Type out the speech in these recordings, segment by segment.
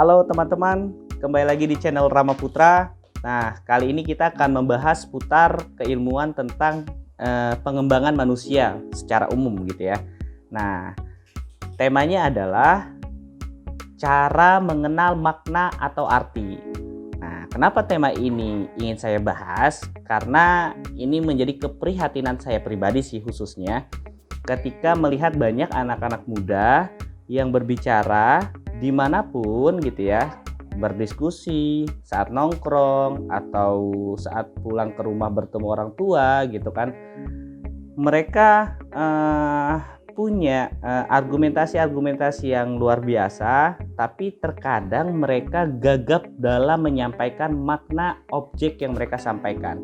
Halo teman-teman, kembali lagi di channel Rama Putra. Nah, kali ini kita akan membahas putar keilmuan tentang pengembangan manusia secara umum gitu ya. Nah, temanya adalah cara mengenal makna atau arti. Nah, kenapa tema ini ingin saya bahas? Karena ini menjadi keprihatinan saya pribadi sih khususnya ketika melihat banyak anak-anak muda yang berbicara dimanapun gitu ya, berdiskusi saat nongkrong atau saat pulang ke rumah bertemu orang tua gitu kan. Mereka punya argumentasi-argumentasi yang luar biasa, tapi terkadang mereka gagap dalam menyampaikan makna objek yang mereka sampaikan.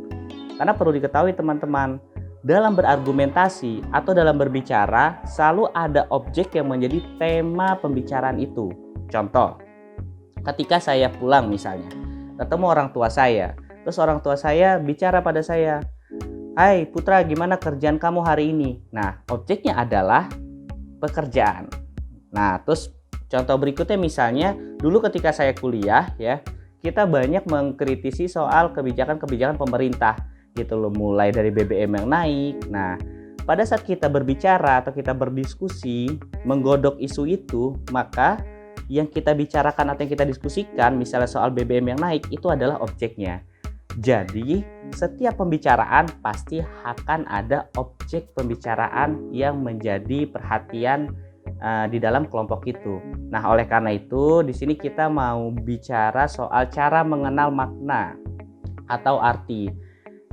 Karena perlu diketahui teman-teman, dalam berargumentasi atau dalam berbicara selalu ada objek yang menjadi tema pembicaraan itu. Contoh, ketika saya pulang misalnya, ketemu orang tua saya, terus orang tua saya bicara pada saya, "Hai Putra, gimana kerjaan kamu hari ini?" Nah, objeknya adalah pekerjaan. Nah, terus contoh berikutnya misalnya, dulu ketika saya kuliah ya, kita banyak mengkritisi soal kebijakan-kebijakan pemerintah gitu loh, mulai dari BBM yang naik. Nah, pada saat kita berbicara atau kita berdiskusi, menggodok isu itu, maka yang kita bicarakan atau yang kita diskusikan, misalnya soal BBM yang naik, itu adalah objeknya. Jadi, setiap pembicaraan pasti akan ada objek pembicaraan yang menjadi perhatian di dalam kelompok itu. Nah, oleh karena itu, di sini kita mau bicara soal cara mengenal makna atau arti.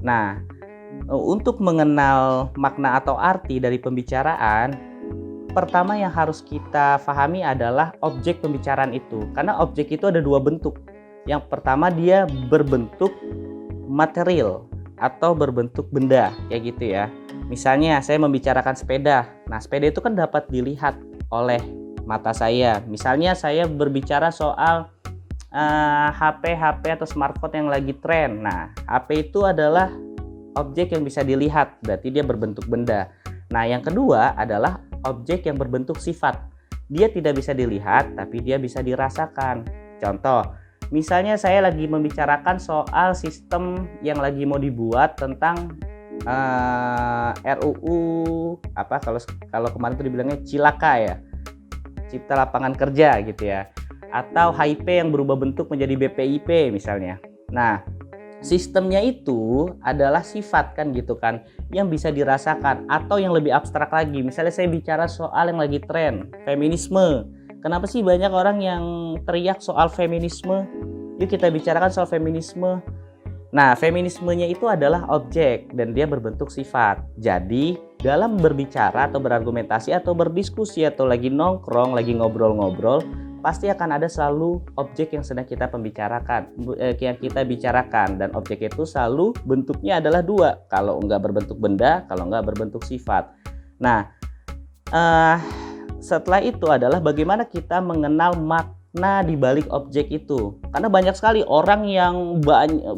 Nah, untuk mengenal makna atau arti dari pembicaraan, pertama yang harus kita pahami adalah objek pembicaraan itu. Karena objek itu ada dua bentuk. Yang pertama, dia berbentuk material atau berbentuk benda kayak gitu ya. Misalnya saya membicarakan sepeda. Nah, sepeda itu kan dapat dilihat oleh mata saya. Misalnya saya berbicara soal HP atau smartphone yang lagi tren. Nah, HP itu adalah objek yang bisa dilihat, berarti dia berbentuk benda. Nah, yang kedua adalah objek yang berbentuk sifat. Dia tidak bisa dilihat, tapi dia bisa dirasakan. Contoh, misalnya saya lagi membicarakan soal sistem yang lagi mau dibuat tentang RUU kalau kemarin itu dibilangnya Cilaka ya, Cipta Lapangan Kerja gitu ya, atau HIP yang berubah bentuk menjadi BPIP misalnya. Nah, sistemnya itu adalah sifat kan gitu kan, yang bisa dirasakan. Atau yang lebih abstrak lagi, misalnya saya bicara soal yang lagi tren, feminisme. Kenapa sih banyak orang yang teriak soal feminisme? Yuk kita bicarakan soal feminisme. Nah, feminismenya itu adalah objek dan dia berbentuk sifat. Jadi, dalam berbicara atau berargumentasi atau berdiskusi atau lagi nongkrong, lagi ngobrol-ngobrol, pasti akan ada selalu objek yang sedang kita bicarakan, dan objek itu selalu bentuknya adalah dua, kalau enggak berbentuk benda, kalau enggak berbentuk sifat. Nah, setelah itu adalah bagaimana kita mengenal makna di balik objek itu. Karena banyak sekali orang yang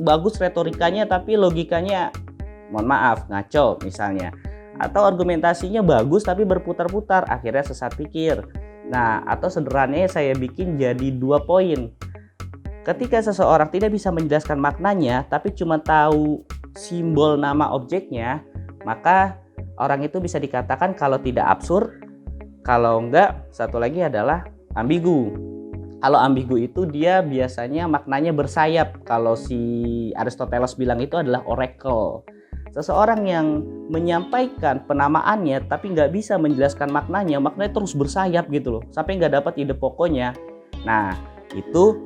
bagus retorikanya tapi logikanya mohon maaf ngaco misalnya, atau argumentasinya bagus tapi berputar-putar, akhirnya sesat pikir. Nah, atau sederhananya saya bikin jadi 2 poin. Ketika seseorang tidak bisa menjelaskan maknanya, tapi cuma tahu simbol nama objeknya, maka orang itu bisa dikatakan kalau tidak absurd, kalau enggak, satu lagi adalah ambigu. Kalau ambigu itu dia biasanya maknanya bersayap. Kalau si Aristoteles bilang itu adalah oracle. Seseorang yang menyampaikan penamaannya tapi nggak bisa menjelaskan maknanya terus bersayap gitu loh, sampai nggak dapat ide pokoknya. Nah, itu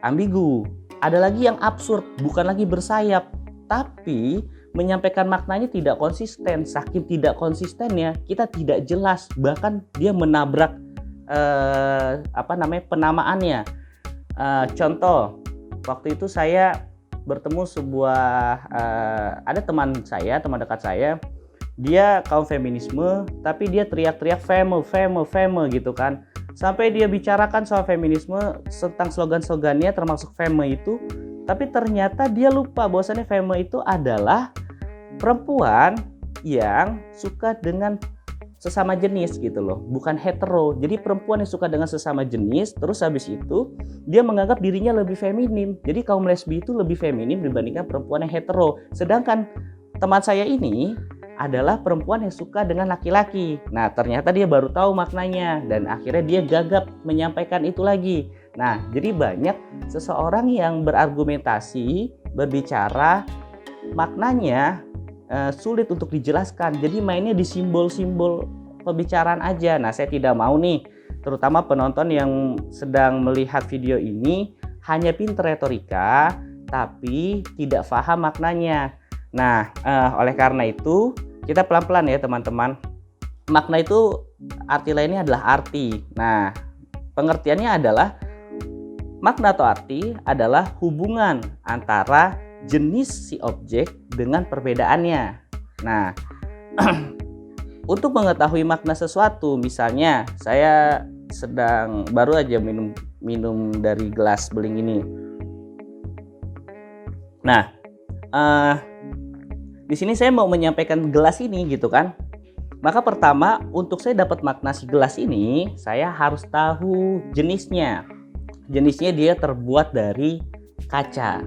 ambigu. Ada lagi yang absurd, bukan lagi bersayap, tapi menyampaikan maknanya tidak konsisten. Saking tidak konsistennya, kita tidak jelas, bahkan dia menabrak penamaannya. Contoh, waktu itu saya bertemu ada teman dekat saya, dia kaum feminisme tapi dia teriak-teriak femme gitu kan, sampai dia bicarakan soal feminisme tentang slogan-slogannya termasuk femme itu, tapi ternyata dia lupa bahwasannya femme itu adalah perempuan yang suka dengan sesama jenis gitu loh, bukan hetero. Jadi perempuan yang suka dengan sesama jenis, terus habis itu dia menganggap dirinya lebih feminim. Jadi kaum lesbi itu lebih feminim dibandingkan perempuan yang hetero. Sedangkan teman saya ini adalah perempuan yang suka dengan laki-laki. Nah, ternyata dia baru tahu maknanya dan akhirnya dia gagap menyampaikan itu lagi. Nah, jadi banyak seseorang yang berargumentasi, berbicara, maknanya sulit untuk dijelaskan. Jadi mainnya di simbol-simbol pembicaraan aja. Nah, saya tidak mau nih, terutama penonton yang sedang melihat video ini hanya pinter retorika, tapi tidak paham maknanya. Nah, oleh karena itu kita pelan-pelan ya teman-teman. Makna itu arti lainnya adalah arti. Nah, pengertiannya adalah makna atau arti adalah hubungan antara jenis si objek dengan perbedaannya. Nah, untuk mengetahui makna sesuatu, misalnya saya sedang baru aja minum dari gelas beling ini. Nah, di sini saya mau menyampaikan gelas ini gitu kan. Maka pertama, untuk saya dapat makna si gelas ini, saya harus tahu jenisnya. Jenisnya dia terbuat dari kaca.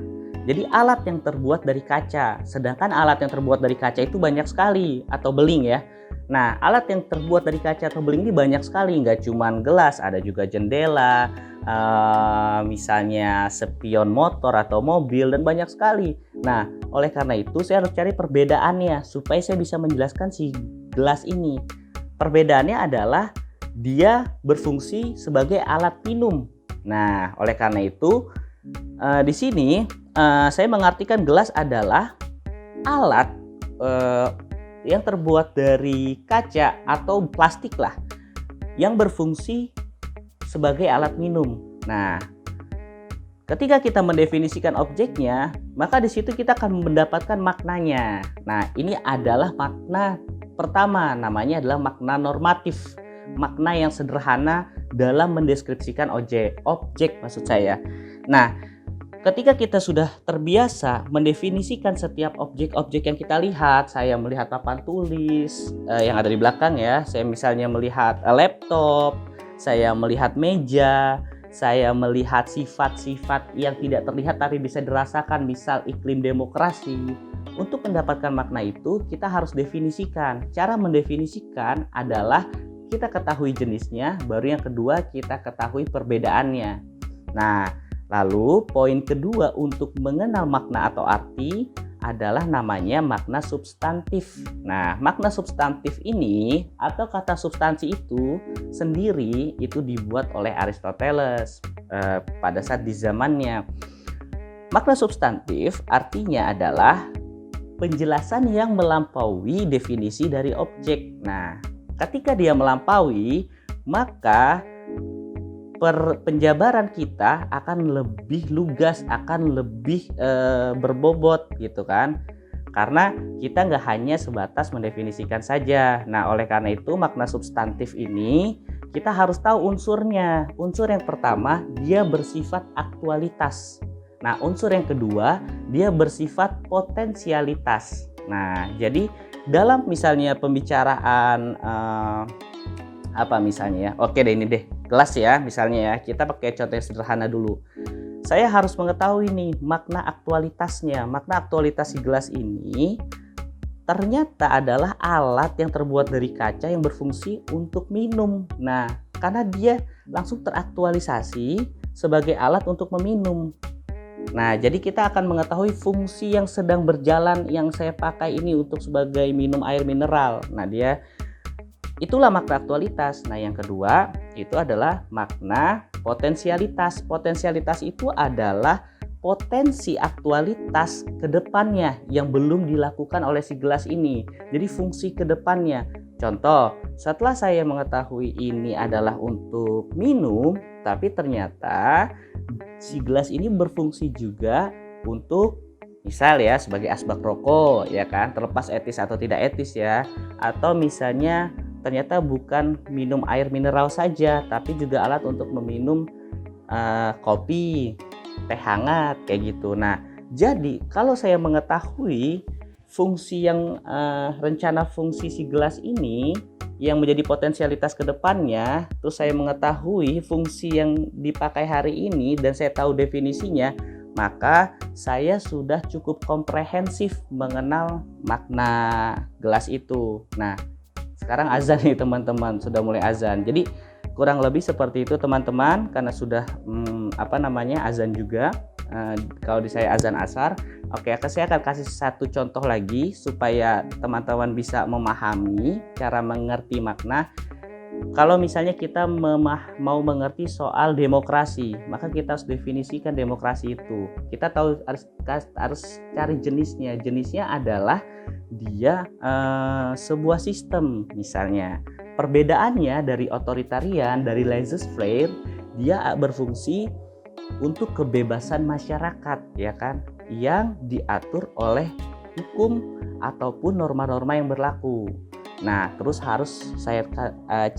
Jadi alat yang terbuat dari kaca. Sedangkan alat yang terbuat dari kaca itu banyak sekali, atau beling ya. Nah, alat yang terbuat dari kaca atau beling ini banyak sekali, nggak cuma gelas, ada juga jendela, misalnya spion motor atau mobil, dan banyak sekali. Nah, oleh karena itu saya harus cari perbedaannya supaya saya bisa menjelaskan si gelas ini. Perbedaannya adalah dia berfungsi sebagai alat minum. Nah, oleh karena itu di sini saya mengartikan gelas adalah alat yang terbuat dari kaca atau plastik lah, yang berfungsi sebagai alat minum. Nah, ketika kita mendefinisikan objeknya, maka di situ kita akan mendapatkan maknanya. Nah, ini adalah makna pertama, namanya adalah makna normatif. Makna yang sederhana dalam mendeskripsikan objek maksud saya. Nah, ketika kita sudah terbiasa mendefinisikan setiap objek-objek yang kita lihat, saya melihat papan tulis yang ada di belakang ya, saya misalnya melihat laptop, saya melihat meja, saya melihat sifat-sifat yang tidak terlihat tapi bisa dirasakan, misal iklim demokrasi. Untuk mendapatkan makna itu, kita harus definisikan. Cara mendefinisikan adalah kita ketahui jenisnya, baru yang kedua kita ketahui perbedaannya. Nah, lalu poin kedua untuk mengenal makna atau arti adalah namanya makna substantif. Nah, makna substantif ini atau kata substansi itu sendiri itu dibuat oleh Aristoteles pada saat di zamannya. Makna substantif artinya adalah penjelasan yang melampaui definisi dari objek. Nah, ketika dia melampaui, maka penjabaran kita akan lebih lugas, akan lebih berbobot gitu kan, karena kita nggak hanya sebatas mendefinisikan saja. Nah, oleh karena itu makna substantif ini kita harus tahu unsurnya. Unsur yang pertama, dia bersifat aktualitas. Nah, unsur yang kedua, dia bersifat potensialitas. Nah, jadi dalam misalnya pembicaraan apa misalnya ya, oke deh, ini deh gelas ya misalnya ya, kita pakai contoh yang sederhana dulu. Saya harus mengetahui nih makna aktualitasnya. Makna aktualitas si gelas ini ternyata adalah alat yang terbuat dari kaca yang berfungsi untuk minum. Nah, karena dia langsung teraktualisasi sebagai alat untuk meminum. Nah, jadi kita akan mengetahui fungsi yang sedang berjalan yang saya pakai ini untuk sebagai minum air mineral. Nah, itulah makna aktualitas. Nah, yang kedua itu adalah makna potensialitas. Potensialitas itu adalah potensi aktualitas ke depannya yang belum dilakukan oleh si gelas ini. Jadi fungsi ke depannya. Contoh, setelah saya mengetahui ini adalah untuk minum, tapi ternyata si gelas ini berfungsi juga untuk misal ya sebagai asbak rokok ya kan, terlepas etis atau tidak etis ya. Atau misalnya ternyata bukan minum air mineral saja, tapi juga alat untuk meminum kopi, teh hangat kayak gitu. Nah, jadi kalau saya mengetahui fungsi yang rencana fungsi si gelas ini yang menjadi potensialitas ke depannya, terus saya mengetahui fungsi yang dipakai hari ini dan saya tahu definisinya, maka saya sudah cukup komprehensif mengenal makna gelas itu. Nah, sekarang azan nih teman-teman, sudah mulai azan. Jadi kurang lebih seperti itu teman-teman, karena sudah azan juga. Kalau di saya azan asar. Oke, saya akan kasih satu contoh lagi supaya teman-teman bisa memahami cara mengerti makna. Kalau misalnya kita mau mengerti soal demokrasi, maka kita harus definisikan demokrasi itu. Kita tahu harus cari jenisnya. Jenisnya adalah dia sebuah sistem. Misalnya perbedaannya dari otoritarian, dari laissez-faire, dia berfungsi untuk kebebasan masyarakat, ya kan, yang diatur oleh hukum ataupun norma-norma yang berlaku. Nah, terus harus saya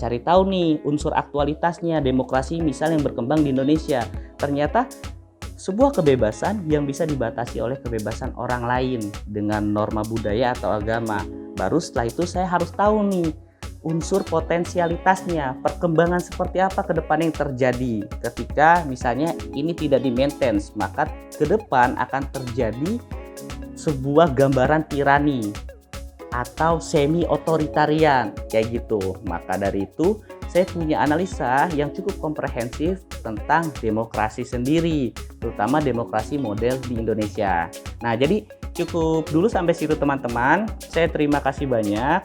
cari tahu nih unsur aktualitasnya demokrasi misal yang berkembang di Indonesia. Ternyata sebuah kebebasan yang bisa dibatasi oleh kebebasan orang lain dengan norma budaya atau agama. Baru setelah itu saya harus tahu nih unsur potensialitasnya, perkembangan seperti apa ke depan yang terjadi ketika misalnya ini tidak di-maintain, maka ke depan akan terjadi sebuah gambaran tirani atau semi otoritarian kayak gitu. Maka dari itu saya punya analisa yang cukup komprehensif tentang demokrasi sendiri, terutama demokrasi model di Indonesia. Nah, jadi cukup dulu sampai situ teman-teman. Saya terima kasih banyak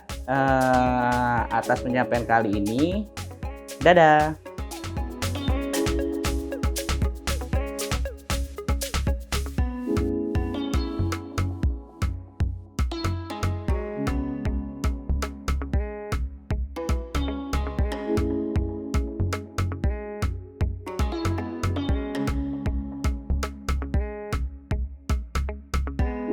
atas penyampaian kali ini. Dadah.